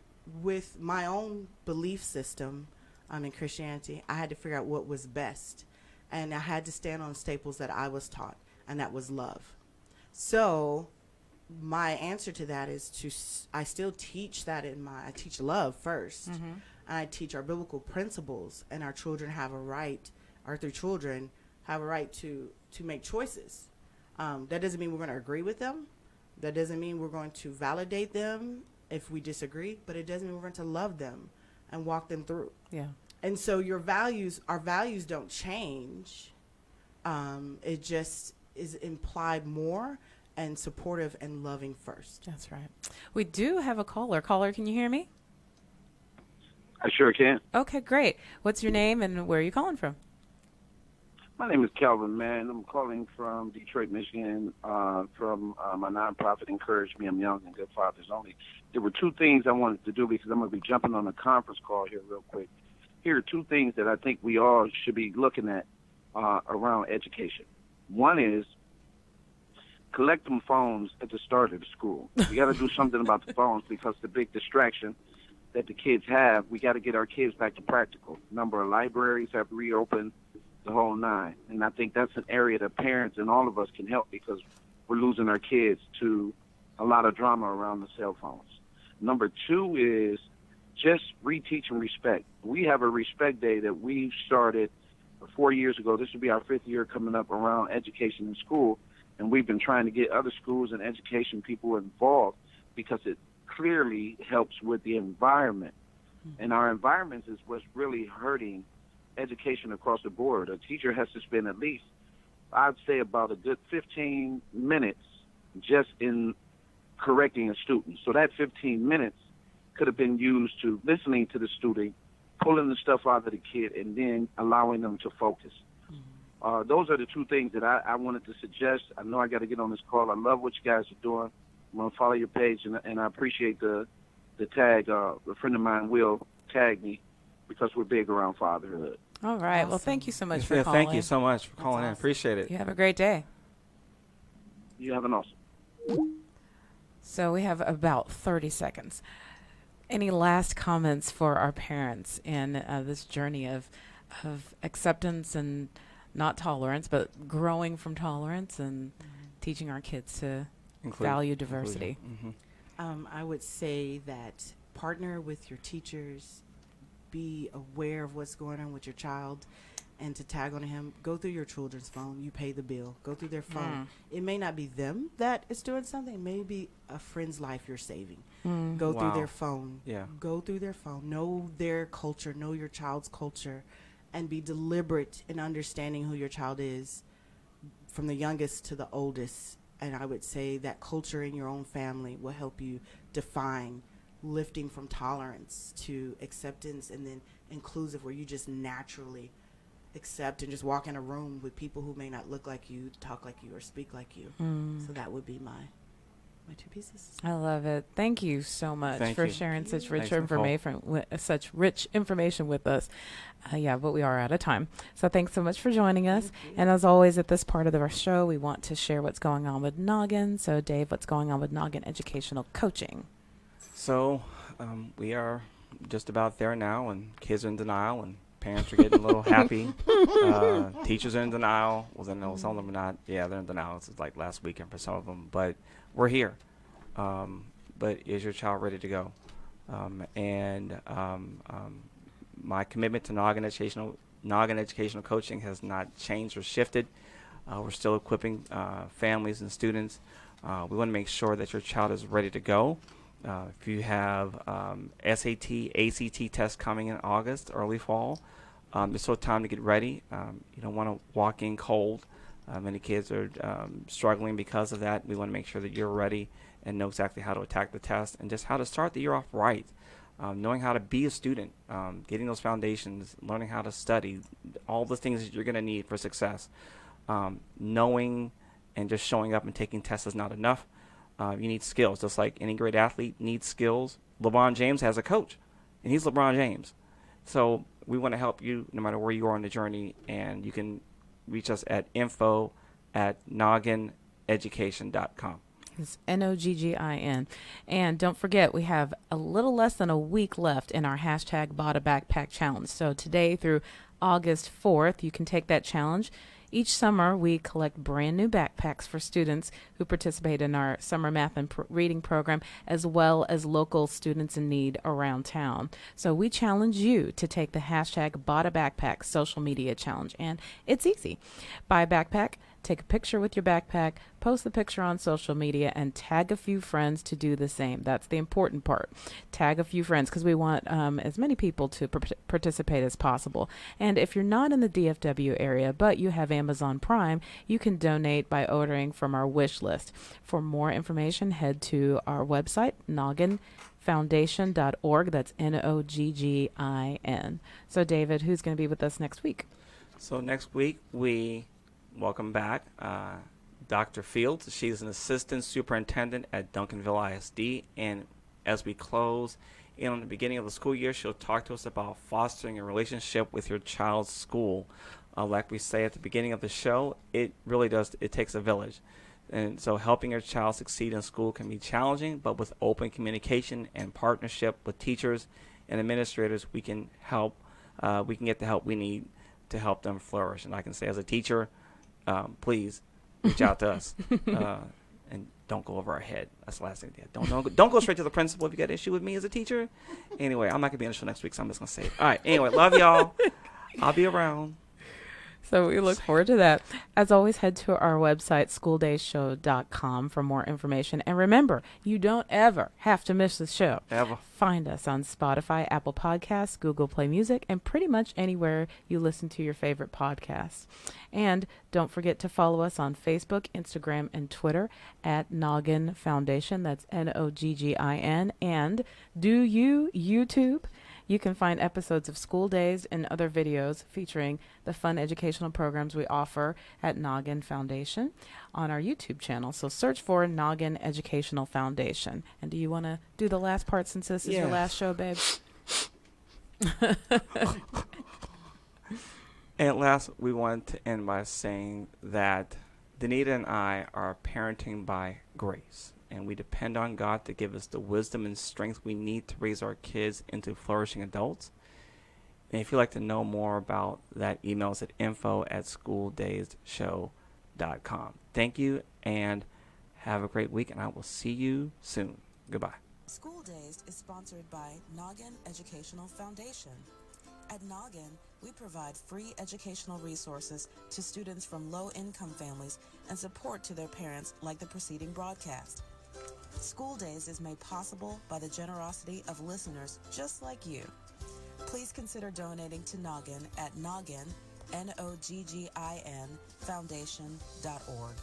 with my own belief system in Christianity, I had to figure out what was best. And I had to stand on staples that I was taught, and that was love. So my answer to that is I still teach that I teach love first. And I teach our biblical principles, and our children have a right, our three children have a right to make choices. That doesn't mean we're going to agree with them. That doesn't mean we're going to validate them if we disagree, but it doesn't mean we're going to love them and walk them through. Yeah. And so our values don't change. It just is implied more and supportive and loving first. That's right. We do have a caller. Caller, can you hear me? I sure can. Okay, great. What's your name and where are you calling from? My name is Calvin Mann. I'm calling from Detroit, Michigan, from my nonprofit Encourage Me. I'm Young and Good Fathers Only. There were two things I wanted to do because I'm going to be jumping on a conference call here real quick. Here are two things that I think we all should be looking at around education. One is collect them phones at the start of the school. We got to do something about the phones because the big distraction that the kids have, we got to get our kids back to practical. Number of libraries have reopened, the whole nine. And I think that's an area that parents and all of us can help because we're losing our kids to a lot of drama around the cell phones. Number two is just reteaching respect. We have a respect day that we started 4 years ago. This will be our 5th year coming up around education in school. And we've been trying to get other schools and education people involved because it clearly helps with the environment. And our environment is what's really hurting education across the board. A teacher has to spend at least, I'd say, about a good 15 minutes just in correcting a student. So that 15 minutes could have been used to listening to the student, pulling the stuff out of the kid, and then allowing them to focus. Those are the two things that I wanted to suggest. I know I got to get on this call. I love what you guys are doing. I'm going to follow your page, and I appreciate the tag. A friend of mine will tag me because we're big around fatherhood. All right. Awesome. Well, thank you so much for calling. Thank you so much for calling in. awesome. Appreciate it. You have a great day. You have an awesome. So we have about 30 seconds. Any last comments for our parents in this journey of acceptance and not tolerance, but growing from tolerance and teaching our kids to value diversity? I would say that partner with your teachers, be aware of what's going on with your child, and to tag on him, go through your children's phone. You pay the bill. Go through their phone. It may not be them that is doing something. It may be a friend's life you're saving. Go through their phone. Yeah. Go through their phone. Know their culture. Know your child's culture. And be deliberate in understanding who your child is from the youngest to the oldest. And I would say that culture in your own family will help you define lifting from tolerance to acceptance and then inclusive, where you just naturally accept and just walk in a room with people who may not look like you, talk like you, or speak like you. So that would be my 2 pieces. I love it. Thank you so much Thank for you. sharing such rich Thanks, Nicole. information with us. But we are out of time. So thanks so much for joining us. And as always, at this part of our show, we want to share what's going on with Noggin. So Dave, what's going on with Noggin Educational Coaching? So we are just about there now, and kids are in denial, and parents are getting a little happy. Teachers are in denial. Well, then no, some of them are not. Yeah, they're in denial. It's like last weekend for some of them, but we're here. But is your child ready to go? My commitment to Noggin Educational Coaching has not changed or shifted. We're still equipping families and students. We want to make sure that your child is ready to go. If you have SAT, ACT tests coming in August, early fall, it's still time to get ready. You don't want to walk in cold. Many kids are struggling because of that. We want to make sure that you're ready and know exactly how to attack the test and just how to start the year off right. Knowing how to be a student, getting those foundations, learning how to study, all the things that you're going to need for success. Knowing and just showing up and taking tests is not enough. You need skills. Just like any great athlete needs skills. LeBron James has a coach, and he's LeBron James. So we want to help you no matter where you are on the journey, and you can reach us at info@noggineducation.com. It's NOGGIN. And don't forget, we have a little less than a week left in our hashtag Bought a Backpack Challenge. So today through August 4th, you can take that challenge. Each summer, we collect brand new backpacks for students who participate in our summer math and reading program, as well as local students in need around town. So we challenge you to take the hashtag Bought a Backpack social media challenge. And it's easy. Buy a backpack, Take a picture with your backpack, post the picture on social media, and tag a few friends to do the same. That's the important part. Tag a few friends because we want as many people to participate as possible. And if you're not in the DFW area, but you have Amazon Prime, you can donate by ordering from our wish list. For more information, head to our website, nogginfoundation.org. That's NOGGIN. So, David, who's going to be with us next week? So next week, we welcome back Dr. Fields. She's an assistant superintendent at Duncanville ISD. And as we close in on the beginning of the school year, she'll talk to us about fostering a relationship with your child's school. Like we say at the beginning of the show, it really does, it takes a village. And so helping your child succeed in school can be challenging, but with open communication and partnership with teachers and administrators, we can help, we can get the help we need to help them flourish. And I can say as a teacher, please reach out to us and don't go over our head. That's the last thing. Don't go straight to the principal if you got an issue with me as a teacher. Anyway, I'm not going to be on the show next week, so I'm just going to say it. All right. Anyway, love y'all. I'll be around. So we look forward to that. As always, head to our website, schooldayshow.com, for more information. And remember, you don't ever have to miss the show. Ever. Find us on Spotify, Apple Podcasts, Google Play Music, and pretty much anywhere you listen to your favorite podcasts. And don't forget to follow us on Facebook, Instagram, and Twitter at Noggin Foundation. That's NOGGIN. And do you YouTube? You can find episodes of School Days and other videos featuring the fun educational programs we offer at Noggin Foundation on our YouTube channel. So search for Noggin Educational Foundation. And do you want to do the last part since this is your last show, babe? And last, we want to end by saying that Danita and I are parenting by grace. And we depend on God to give us the wisdom and strength we need to raise our kids into flourishing adults. And if you'd like to know more about that, email us at info@schooldayshow.com. Thank you, and have a great week, and I will see you soon. Goodbye. School Days is sponsored by Noggin Educational Foundation. At Noggin, we provide free educational resources to students from low-income families and support to their parents like the preceding broadcast. School Days is made possible by the generosity of listeners just like you. Please consider donating to Noggin at Noggin, NOGGIN, Foundation.org.